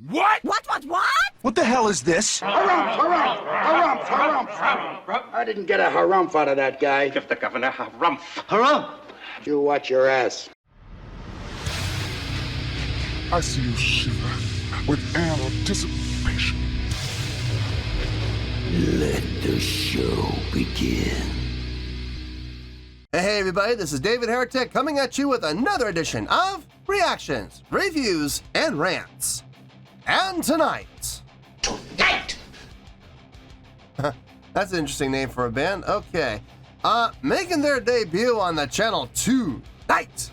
What? What? What the hell is this? Harumph. I didn't get a harumph out of that guy. Give the governor harumph. Harumph! You watch your ass. I see you shiver with anticipation. Let the show begin. Hey everybody, this is David Heretic coming at you with another edition of Reactions, Reviews, and Rants. And tonight... That's an interesting name for a band. Okay. Making their debut on the channel tonight.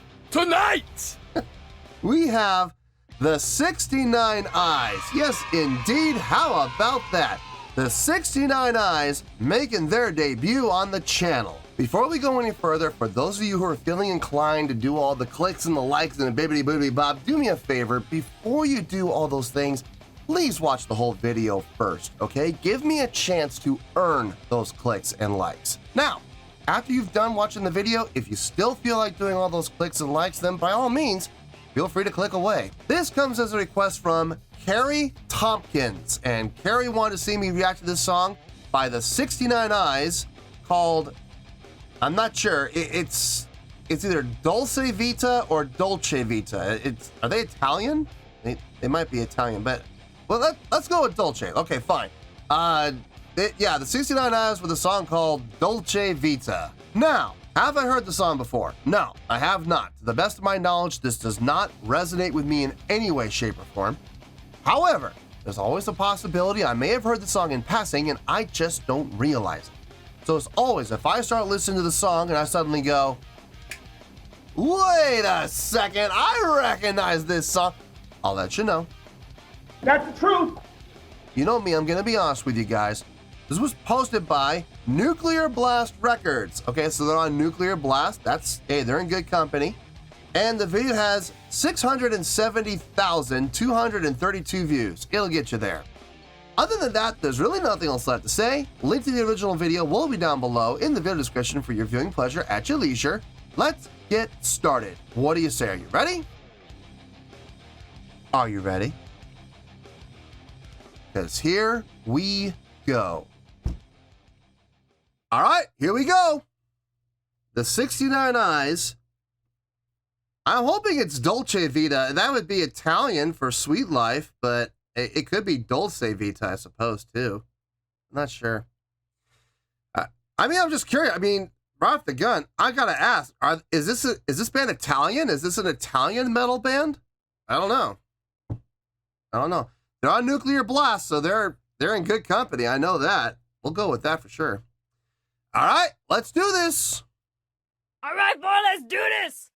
We have the 69 Eyes. Yes, indeed. How about that? The 69 Eyes making their debut on the channel. Before we go any further, for those of you who are feeling inclined to do all the clicks and the likes and the bibbidi boobity bob, do me a favor. Before you do all those things, please watch the whole video first, okay? Give me a chance to earn those clicks and likes. Now, after you've done watching the video, if you still feel like doing all those clicks and likes, then by all means, feel free to click away. This comes as a request from Carrie Tompkins, and Carrie wanted to see me react to this song by the 69 Eyes called, I'm not sure, it's either Dolce Vita or Dolce Vita. Are they Italian? They might be Italian, but well, let's go with Dolce. Okay, fine. Yeah, the 69 Eyes with a song called Dolce Vita. Now, have I heard the song before? No, I have not. To the best of my knowledge, this does not resonate with me in any way, shape, or form. However, there's always a possibility I may have heard the song in passing and I just don't realize it. So as always, if I start listening to the song and I suddenly go, wait a second, I recognize this song, I'll let you know. That's the truth. You know me, I'm gonna be honest with you guys. This was posted by Nuclear Blast Records. Okay, so they're on Nuclear Blast. Hey, they're in good company. And the video has 670,232 views. It'll get you there. Other than that, there's really nothing else left to say. Link to the original video will be down below in the video description for your viewing pleasure at your leisure. Let's get started. What do you say? Are you ready? Are you ready? Because here we go. All right, here we go. The 69 Eyes. I'm hoping it's Dolce Vita. That would be Italian for sweet life, but it could be Dolce Vita, I suppose, too. I'm not sure. I mean, I'm just curious. I mean, right off the gun, I gotta ask: is this band Italian? Is this an Italian metal band? I don't know. They're on Nuclear Blast, so they're in good company. I know that. We'll go with that for sure. All right, let's do this. All right, boy, let's do this.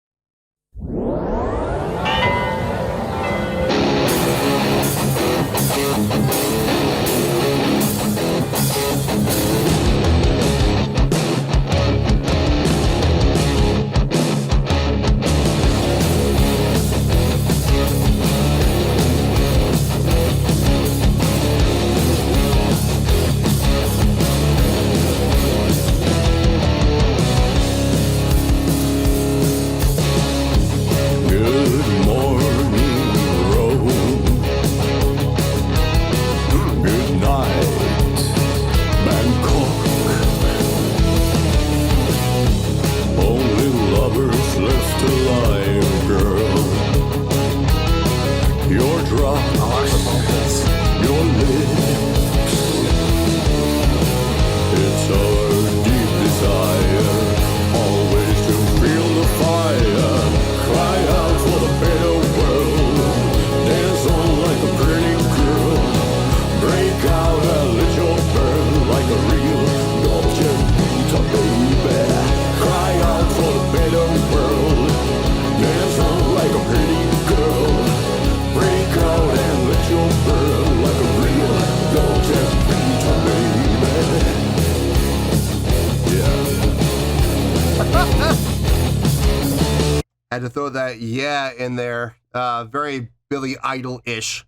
Had to throw that yeah in there. Very Billy Idol-ish.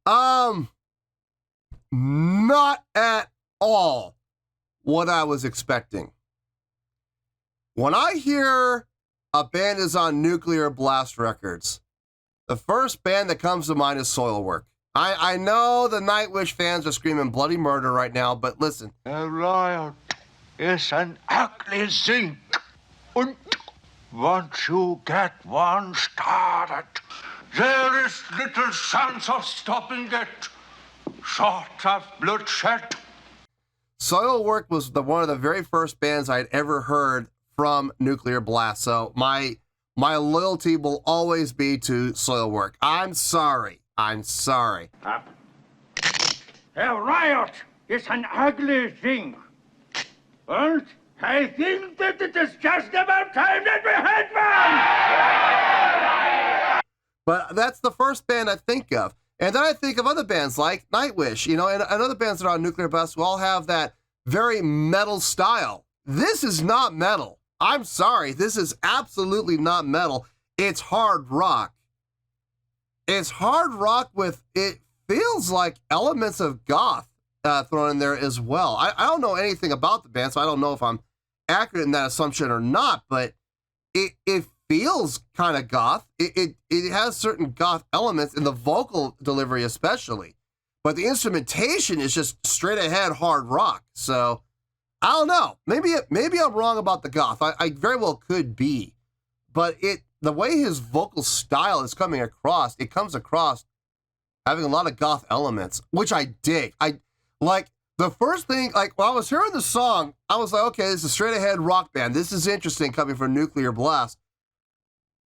Not at all what I was expecting. When I hear a band is on Nuclear Blast Records, The first band that comes to mind is Soilwork. I know the Nightwish fans are screaming bloody murder right now, but listen. A riot is an ugly zinc. And once you get one started, there is little chance of stopping it, short of bloodshed. Soilwork was one of the very first bands I'd ever heard from Nuclear Blast, so my loyalty will always be to Soilwork. I'm sorry. A riot is an ugly thing. And I think that it is just about time that we had one! But that's the first band I think of. And then I think of other bands like Nightwish, and other bands that are on Nuclear Blast who all have that very metal style. This is not metal. I'm sorry. This is absolutely not metal. It's hard rock. It's hard rock with, it feels like elements of goth thrown in there as well. I don't know anything about the band, so I don't know if I'm accurate in that assumption or not, but it feels kind of goth. It has certain goth elements in the vocal delivery especially, but the instrumentation is just straight ahead hard rock. So I don't know. Maybe I'm wrong about the goth. I very well could be, but the way his vocal style is coming across, it comes across having a lot of goth elements, which I dig. I like the first thing, like when I was hearing the song, I was like, okay, this is a straight ahead rock band. This is interesting coming from Nuclear Blast.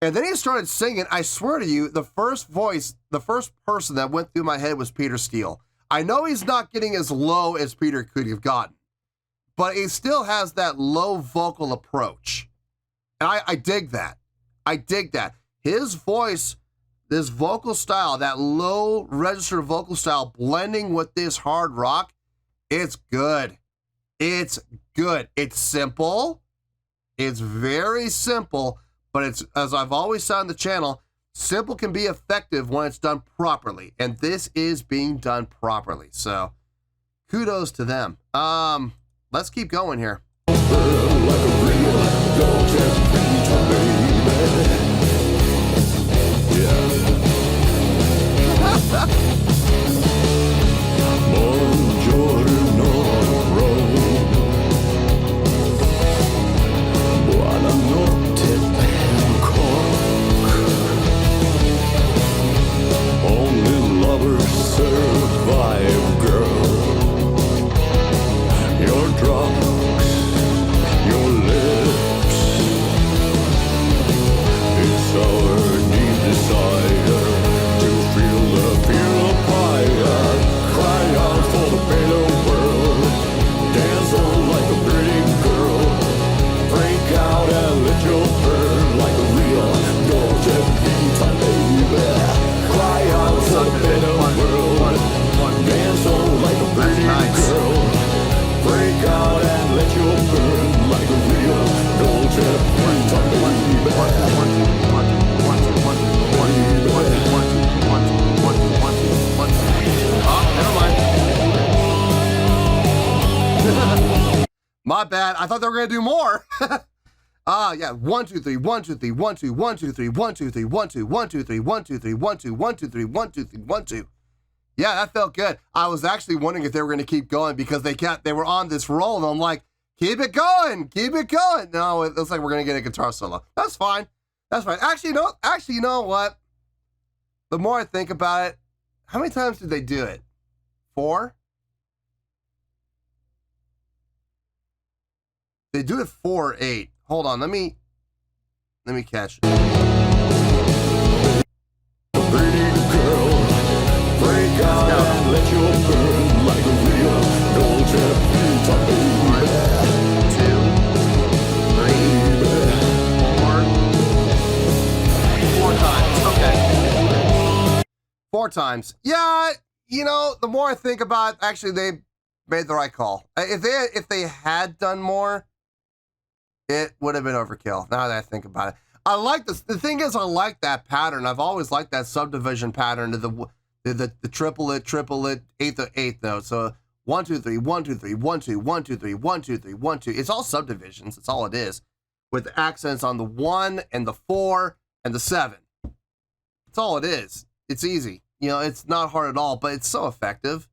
And then he started singing. I swear to you, the first person that went through my head was Peter Steele. I know he's not getting as low as Peter could have gotten, but he still has that low vocal approach. And I dig that. I dig that. His voice, this vocal style, that low register vocal style blending with this hard rock, it's good. It's good. It's simple. It's very simple, but it's, as I've always said on the channel, simple can be effective when it's done properly. And this is being done properly. So kudos to them. Let's keep going here. Only lovers survive, girl. Your drugs, your lips, it's our deep desire to feel the fear of fire. Cry out for the better world. Dance on like a pretty girl. Break out and let your burn like a real Dolce Vita, baby. Cry out for the better world. Dance on like a pretty girl. Break out and let your burn like a real Dolce Vita, baby. My bad. I thought they were gonna do more. Yeah. 1 2 3 1 2 3 1 2 1 2 3 1 2 3 1 2 1 2 3 1 2 3 1 2 1 2 3 1 2 3 1 2. Yeah, that felt good. I was actually wondering if they were gonna keep going because they were on this roll, and I'm like, keep it going, keep it going. No, it looks like we're gonna get a guitar solo. That's fine. That's fine. Actually, you know what? The more I think about it, how many times did they do it? 4? They do it 4 or 8. Hold on, let me catch it. Pretty girl, break out and let your burn like a real Dolce Vita, baby. 2, 3, 4 times. Okay. 4 times. Yeah, the more I think about it, actually they made the right call. If they had done more, it would have been overkill. Now that I think about it, I like this. The thing is, I like that pattern. I've always liked that subdivision pattern to the triplet, eighth note. So 1 2 3 1 2 3 1 2 1 2 3 1 2 3 1 2. It's all subdivisions. That's all it is, with accents on the 1 and the 4 and the 7. That's That's all it is. It's easy. You know, it's not hard at all, but it's so effective.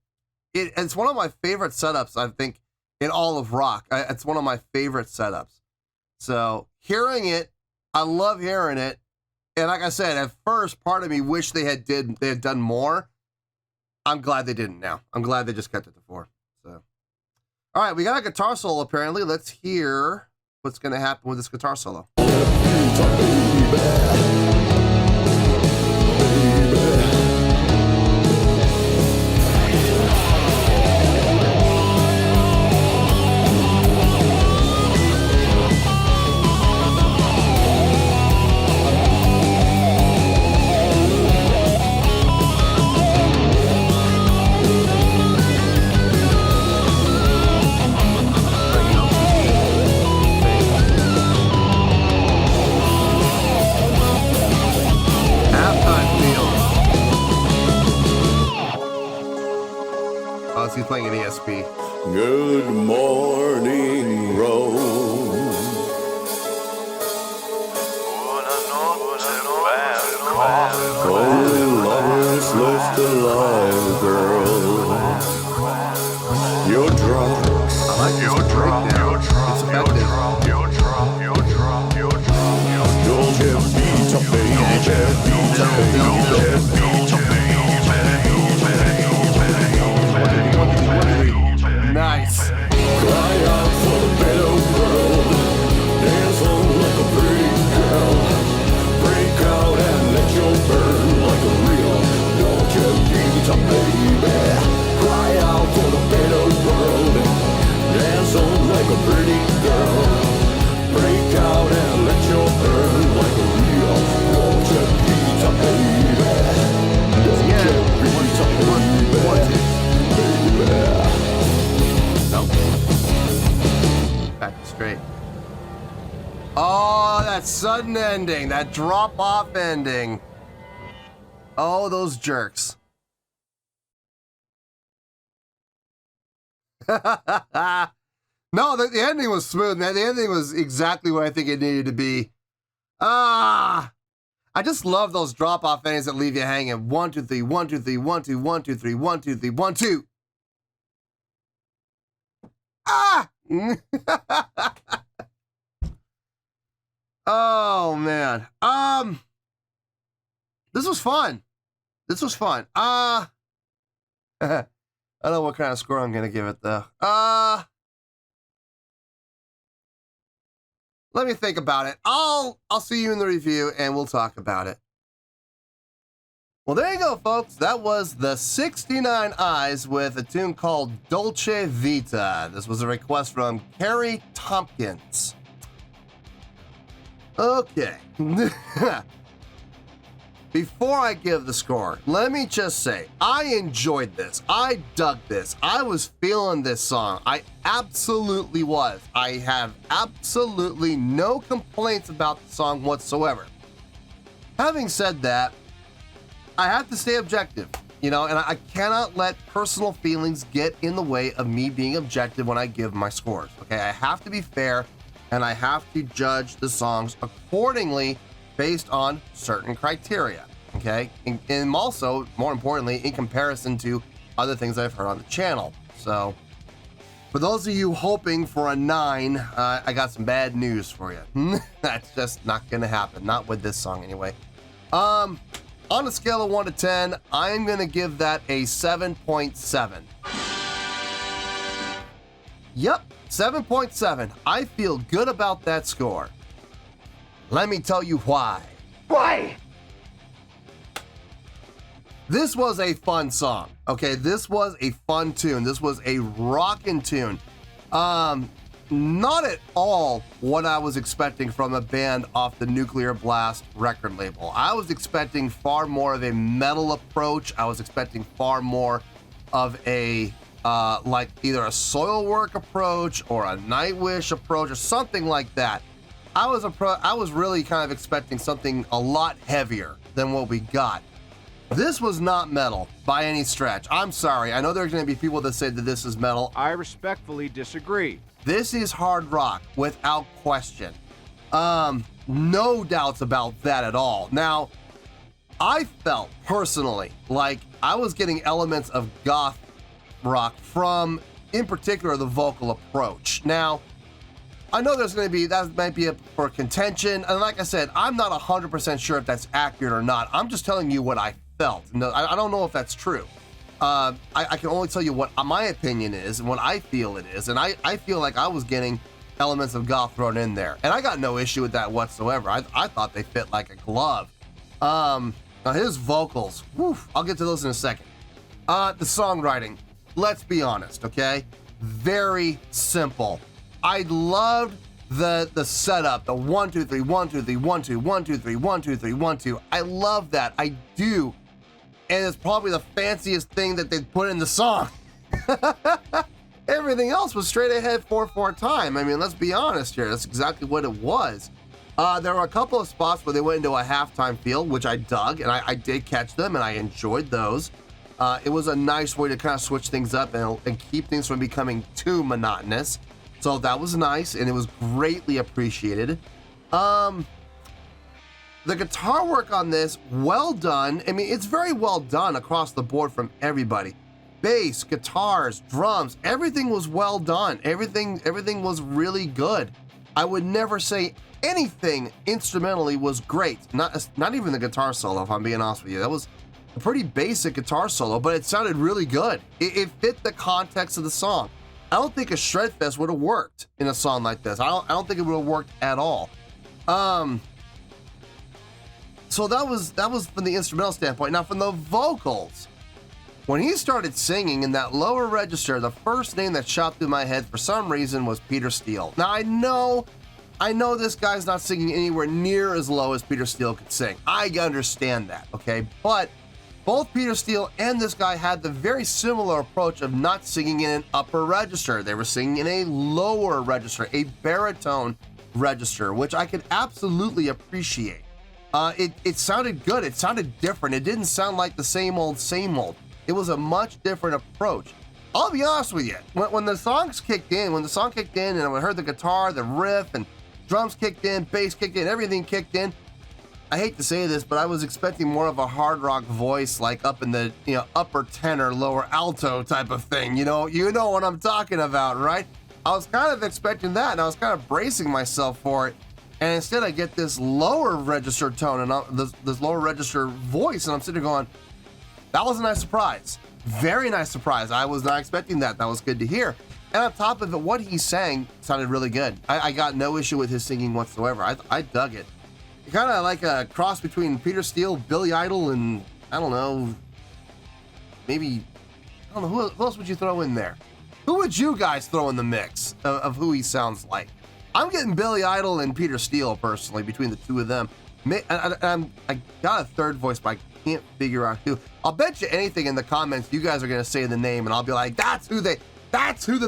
It's one of my favorite setups, I think, in all of rock. It's one of my favorite setups. So hearing it, I love hearing it. And like I said, at first, part of me wished they had done more. I'm glad they didn't now. I'm glad they just kept it to 4. So, all right, we got a guitar solo apparently. Let's hear what's going to happen with this guitar solo. He's playing an ESP. Good morning, Rome. Only longest left alive, girl. You're drunk. I like your breakdown. It's effective. Dolce Vita, Nice. cry out for a better world. Dance on like a pretty girl. Break out and let your burn like a real Dolce Vita, baby. Cry out for the better world. Dance on like a pretty girl. Break out and let your burn like a real Dolce Vita, baby. Dolce Vita, baby. Back straight. Oh, that sudden ending, that drop-off ending. Oh, those jerks. No, the ending was smooth, man. The ending was exactly what I think it needed to be. I just love those drop-off endings that leave you hanging. 1, 2, 3, 1, 2, 3, 1, 2, 1, 2, 3, 1, 2, 3, 1, 2. Oh man. This was fun. This was fun. I don't know what kind of score I'm gonna give it though. Let me think about it. I'll see you in the review and we'll talk about it. Well, there you go, folks. That was the 69 Eyes with a tune called Dolce Vita. This was a request from Carrie Tompkins. Okay. Before I give the score, let me just say, I enjoyed this. I dug this. I was feeling this song. I absolutely was. I have absolutely no complaints about the song whatsoever. Having said that, I have to stay objective, you know, and I cannot let personal feelings get in the way of me being objective when I give my scores, okay? I have to be fair, and I have to judge the songs accordingly based on certain criteria, okay? And also, more importantly, in comparison to other things I've heard on the channel. So, for those of you hoping for a 9, I got some bad news for you. That's just not gonna happen, not with this song anyway. On a scale of 1 to 10, I'm going to give that a 7.7. Yep, 7.7. I feel good about that score. Let me tell you why. Why? This was a fun song, okay? This was a fun tune. This was a rockin' tune. Not at all what I was expecting from a band off the Nuclear Blast record label. I was expecting far more of a metal approach. I was expecting far more of a like either a Soilwork approach or a Nightwish approach or something like that. I was really kind of expecting something a lot heavier than what we got. This was not metal by any stretch. I'm sorry. I know there's going to be people that say that this is metal. I respectfully disagree. This is hard rock without question. No doubts about that at all. Now, I felt personally like I was getting elements of goth rock from, in particular, the vocal approach. Now, I know there's going to be, that might be for contention, and like I said, I'm not 100% sure if that's accurate or not. I'm just telling you what I felt. No, I don't know if that's true. I can only tell you what my opinion is and what I feel it is, and I feel like I was getting elements of goth thrown in there, and I got no issue with that whatsoever. I thought they fit like a glove. Now his vocals, whew, I'll get to those in a second. The songwriting, let's be honest, okay? Very simple. I loved the setup, the 1 2 3 1 2 3 1 2 1 2 3 1 2 3 1 2. I love that. I do. And it's probably the fanciest thing that they put in the song. Everything else was straight ahead 4/4 time. I mean, let's be honest here. That's exactly what it was. There were a couple of spots where they went into a halftime feel, which I dug, and I did catch them, and I enjoyed those. It was a nice way to kind of switch things up and keep things from becoming too monotonous. So that was nice, and it was greatly appreciated. The guitar work on this, well done. I mean, it's very well done across the board from everybody. Bass, guitars, drums, everything was well done. Everything was really good. I would never say anything instrumentally was great. Not even the guitar solo, if I'm being honest with you. That was a pretty basic guitar solo, but it sounded really good. It fit the context of the song. I don't think a shred fest would have worked in a song like this. I don't think it would have worked at all. So that was from the instrumental standpoint. Now from the vocals, when he started singing in that lower register, the first name that shot through my head for some reason was Peter Steele. Now I know this guy's not singing anywhere near as low as Peter Steele could sing. I understand that, okay? But both Peter Steele and this guy had the very similar approach of not singing in an upper register. They were singing in a lower register, a baritone register, which I could absolutely appreciate. It sounded good. It sounded different. It didn't sound like the same old, same old. It was a much different approach. I'll be honest with you. When the song kicked in, and I heard the guitar, the riff, and drums kicked in, bass kicked in, everything kicked in, I hate to say this, but I was expecting more of a hard rock voice, like up in the upper tenor, lower alto type of thing. You know what I'm talking about, right? I was kind of expecting that, and I was kind of bracing myself for it. And instead, I get this lower register tone and this lower register voice, and I'm sitting there going, that was a nice surprise. Very nice surprise. I was not expecting that. That was good to hear. And on top of it, what he sang sounded really good. I got no issue with his singing whatsoever. I dug it. Kind of like a cross between Peter Steele, Billy Idol, and I don't know, maybe, I don't know, who else would you throw in there? Who would you guys throw in the mix of who he sounds like? I'm getting Billy Idol and Peter Steele personally between the two of them. I got a third voice, but I can't figure out who. I'll bet you anything in the comments you guys are gonna say the name, and I'll be like, that's who the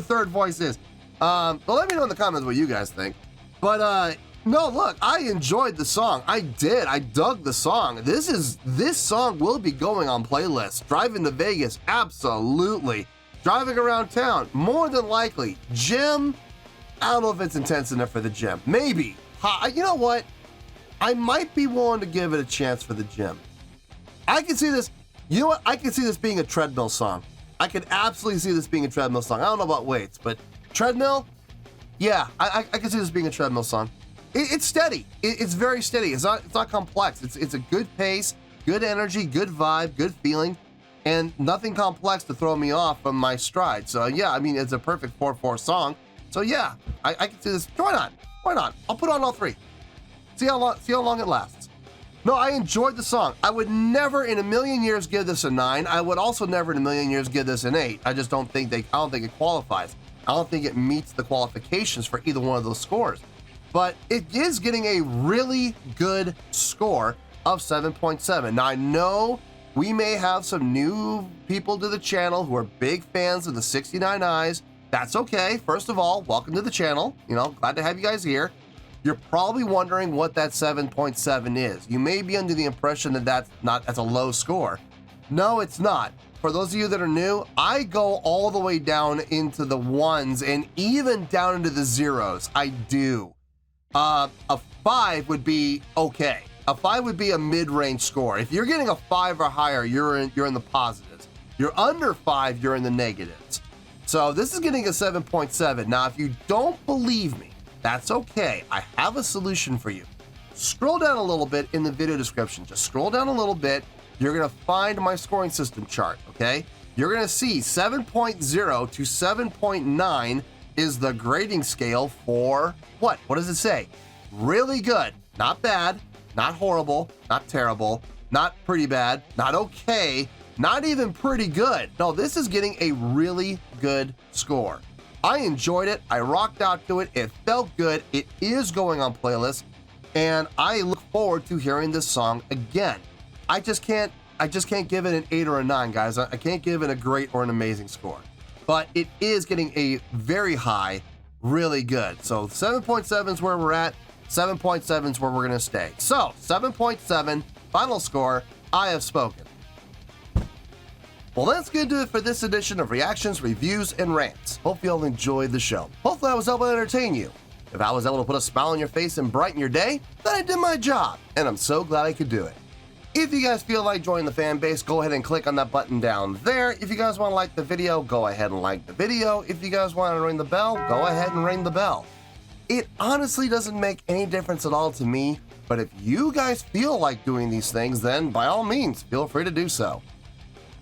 third voice is. But let me know in the comments what you guys think. But no, look, I enjoyed the song. I did. I dug the song. This song will be going on playlists. Driving to Vegas, absolutely. Driving around town, more than likely. Gym, I don't know if it's intense enough for the gym. Maybe. You know what? I might be willing to give it a chance for the gym. I can see this. You know what? I can see this being a treadmill song. I could absolutely see this being a treadmill song. I don't know about weights, but treadmill, yeah, I can see this being a treadmill song. It's steady. It's very steady. It's not complex. It's a good pace, good energy, good vibe, good feeling, and nothing complex to throw me off from my stride. So yeah, I mean, it's a perfect 4/4 song. So yeah, I can see this. Why not? Why not? I'll put on all three. See how long it lasts. No, I enjoyed the song. I would never in a million years give this a 9. I would also never in a million years give this an 8. I just don't think I don't think it qualifies. I don't think it meets the qualifications for either one of those scores. But it is getting a really good score of 7.7. Now I know we may have some new people to the channel who are big fans of the 69 Eyes. That's okay. First of all, welcome to the channel. Glad to have you guys here. You're probably wondering what that 7.7 is. You may be under the impression that that's a low score. No, it's not. For those of you that are new, I go all the way down into the 1s and even down into the 0s. I do. A 5 would be okay. A 5 would be a mid-range score. If you're getting a 5 or higher, you're in the positives. You're under 5, you're in the negatives. So this is getting a 7.7. Now, if you don't believe me, that's okay. I have a solution for you. Scroll down a little bit in the video description. Just scroll down a little bit. You're going to find my scoring system chart, okay? You're going to see 7.0 to 7.9 is the grading scale for what? What does it say? Really good. Not bad. Not horrible. Not terrible. Not pretty bad. Not okay. Not even pretty good. No, this is getting a really good score. I enjoyed it. I rocked out to it. It felt good. It is going on playlists, and I look forward to hearing this song again. I just can't give it an 8 or a 9, guys. I can't give it a great or an amazing score. But it is getting a very high, really good. So 7.7 is where we're at. 7.7 is where we're going to stay. So 7.7, final score, I have spoken. Well, that's going to do it for this edition of Reactions, Reviews, and Rants. Hope you all enjoyed the show. Hopefully I was able to entertain you. If I was able to put a smile on your face and brighten your day, then I did my job, and I'm so glad I could do it. If you guys feel like joining the fan base, go ahead and click on that button down there. If you guys want to like the video, go ahead and like the video. If you guys want to ring the bell, go ahead and ring the bell. It honestly doesn't make any difference at all to me, but if you guys feel like doing these things, then by all means, feel free to do so.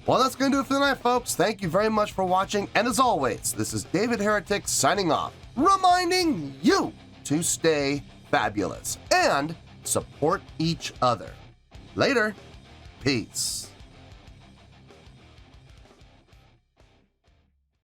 Well, that's going to do it for tonight, folks. Thank you very much for watching, and as always, this is David Heretic signing off, reminding you to stay fabulous and support each other. Later. Peace.